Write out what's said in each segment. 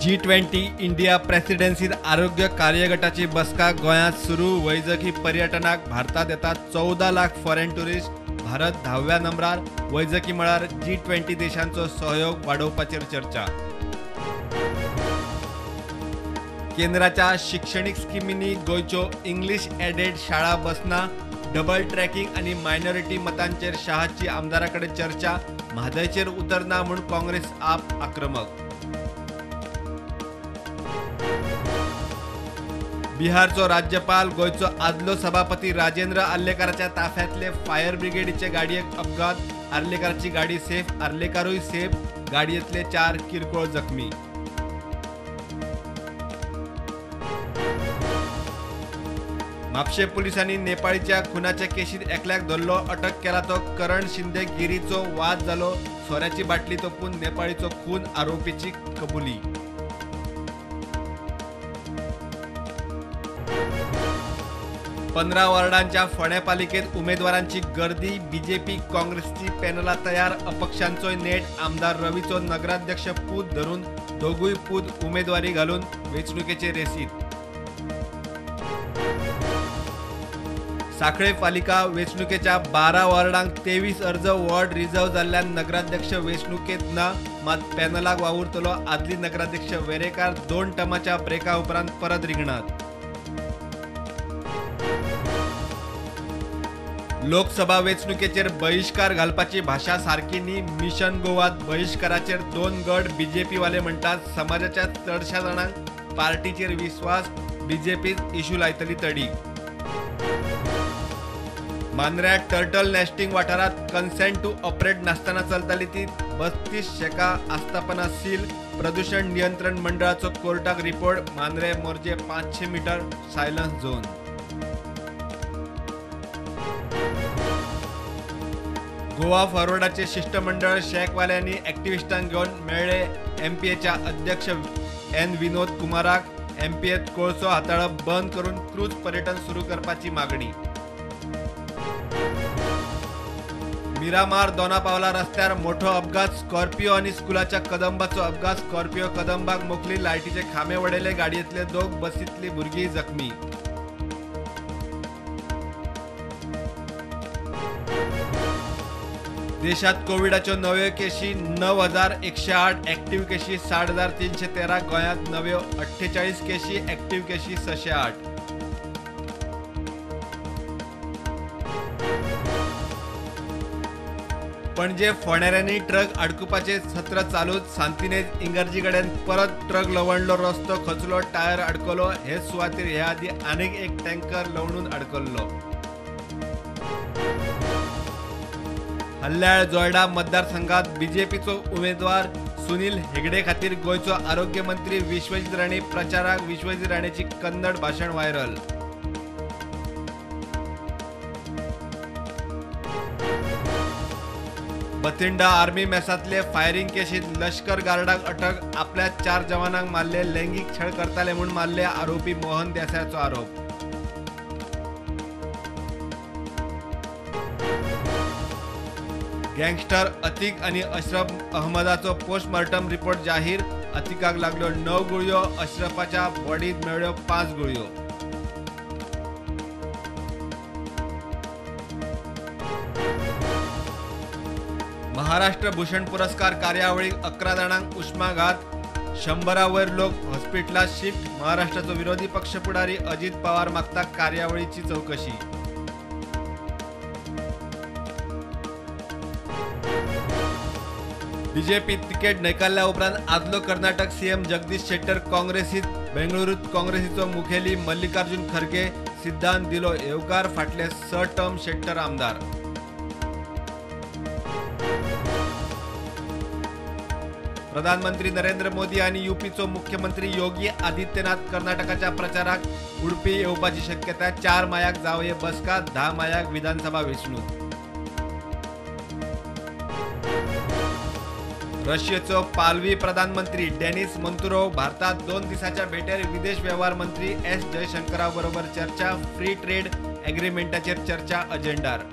G20 India प्रेसिडेन्सीत आरोग्य कार्यगटाची बसका गोंयांत सुरू। वैजकी पर्यटनाक भारतात येतात 14 लाख फॉरेन टुरिस्ट। भारत 10व्या नंबरार। वैजकी मळार G20 देशांचो सहयोग वाढवपाचेर चर्चा। केंद्राच्या शैक्षणिक स्किमींनी गोयच्यो इंग्लिश एडेड शाळा बसना। डबल ट्रॅकिंग आणि मायनॉरिटी मतांचेर शहाची आमदाराकडे चर्चा। म्हादयचेर उतरना म्हूण काँग्रेस आप आक्रमक। बिहारचो राज्यपाल गोयचो आदलो सभापती राजेंद्र आर्लेकराच्या ताफ्यांतले फायर ब्रिगेडीचे गाडयेक अपघात। आर्लेकराची गाडी सेफ, आर्लेकरूय सेफ। गाडयेंतले 4 किरकोळ जखमी। म्हापशे पुलिसांनी नेपाळीच्या खुनाच्या केशीत एकल्याक धरलो। अटक केला तो करण शिंदे गिरीचो वाद जालो। सोऱ्याची बाटली तोपून नेपाळीचो खून, आरोपीची कबुली। पंधरा वॉर्डांच्या फोंड्या पालिकेत उमेदवारांची गर्दी। बीजेपी काँग्रेसची पॅनला तयार। अपक्षांचोय नेट। आमदार रवीचो नगराध्यक्ष पूत धरून दोगूय पूत उमेदवारी घालून वेंचणुकेचे रेसीत। सांखळे पालिका वेंचणुकेच्या 12 वॉर्डांक 23 अर्ज वॉर्ड रिझर्व जाल्ल्यान नगराध्यक्ष वेंचणुकेत ना। मात पॅनलाक वावुरतलो आदली नगराध्यक्ष वेरेकार 2 टर्माच्या ब्रेका उपरांत परत रिंगणात। लोकसभा वेंचणुकेचेर बहिष्कार घालपाची भाशा सारकी न्ही। मिशन गोवात बहिष्काराचेर 2 गट। बीजेपी वाले म्हणटात समाजाच्या चडशा जाणांक पार्टीचेर विश्वास। बीजेपी इशू लायतली तडी। मांद्र्या टर्टल नेस्टिंग वाठारात कन्सेंट टू ऑपरेट नासतना चलताली ती 32 शेका आस्थापना सील। प्रदूषण नियंत्रण मंडळाचो कोर्टाक report. Mandrem Morjim 500 metre silence zone. Goa फॉरवर्डाचे शिष्टमंडळ शेकवाल्यांनी एक्टिव्हिस्टांक घेवन मेळ्ळे। एमपीएच्या अध्यक्ष एन विनोद कुमाराक एमपीएत कोळसो हाताळप बंद करून क्रूज पर्यटन सुरू करपाची मागणी। मिरामार दोनापावला रस्त्यार मोठो अपघात। स्कॉर्पिओ आणि स्कुलाच्या कदंबाचो अपघात। स्कॉर्पिओ कदंबाक मोखली, लायटीचे खांबे वडयले। गाडयेंतले 2 बसींतली भुरगीं जखमी। देशात कोविडाच्यो नव्यो केशी 9108। एक्टिव्ह केशी 60,313। गोंयांत नव्यो 48 केशी। एक्टिव्ह केशी 608। पणजे फोंडेऱ्यांनी ट्रक अडकुपाचे सत्र चालूच। सांतिनेज इंगर्जी कडेन परत ट्रक लवणलो, रस्तो खचलो, टायर अडकलो। हे सुवातेर हे आदी आनीक एक टँकर लवणून अडकल्लो। हल्ल्याळ जोयडा मतदारसंघात बीजेपीचो उमेदवार सुनील हेगडे खातीर गोयचो आरोग्य मंत्री विश्वजीत राणे प्रचाराक। विश्वजीत राणेची कन्नड भाशण व्हायरल। बथिंडा आर्मी मेसातले फायरिंग केशीत लष्कर गार्डाक अटक। आपल्या 4 जवानांक मारले। लैंगिक छळ करताले म्हूण मारले। आरोपी मोहन देसायचो आरोप। गँगस्टर अतिक आणि अशरफ अहमदाचो पोस्टमॉर्टम रिपोर्ट जाहीर। अतिकाक लागल्यो 9 गुळयो। अशरफाच्या बॉडीत मेळ्ळ्यो 5 गुळयो। महाराष्ट्र भूषण पुरस्कार कार्यावळीक 11 जाणांक उष्माघात। 100 वयर लोक हॉस्पिटलात शिफ्ट। महाराष्ट्राचो विरोधी पक्ष पुढारी अजित पवार मागता कार्यावळीची चौकशी। बीजेपी तिकेट न्हयकारल्या उपरांत आदलो कर्नाटक सीएम जगदीश शेट्टर काँग्रेसीत। बेंगळुरूत काँग्रेसीचो मुखेली मल्लिकार्जुन खरगे सिद्धांत दिलो येवकार। फाटले 6 टर्म शेट्टर आमदार। प्रधानमंत्री नरेंद्र मोदी आणि यूपीचो मुख्यमंत्री योगी आदित्यनाथ कर्नाटकाच्या प्रचाराक उडपी येवपाची शक्यता। 4 मायाक जावये बसका। 10 मायाक विधानसभा वेंचणूक। रशियाचो पालवी प्रधानमंत्री डेनिस मंतुरोव भारतात 2 दिसाच्या भेटेर विदेश व्यवहार मंत्री एस जयशंकराबरोबर चर्चा। फ्री ट्रेड एग्रीमेंटाचेर चर्चा अजेंडार।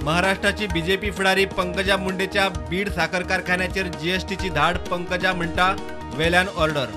महाराष्ट्राची बीजेपी फुडारी पंकजा मुंडेच्या बीड साखर कारखान्याचेर जीएसटीची धाड पंकजा म्हणटा वेल्यान ऑर्डर.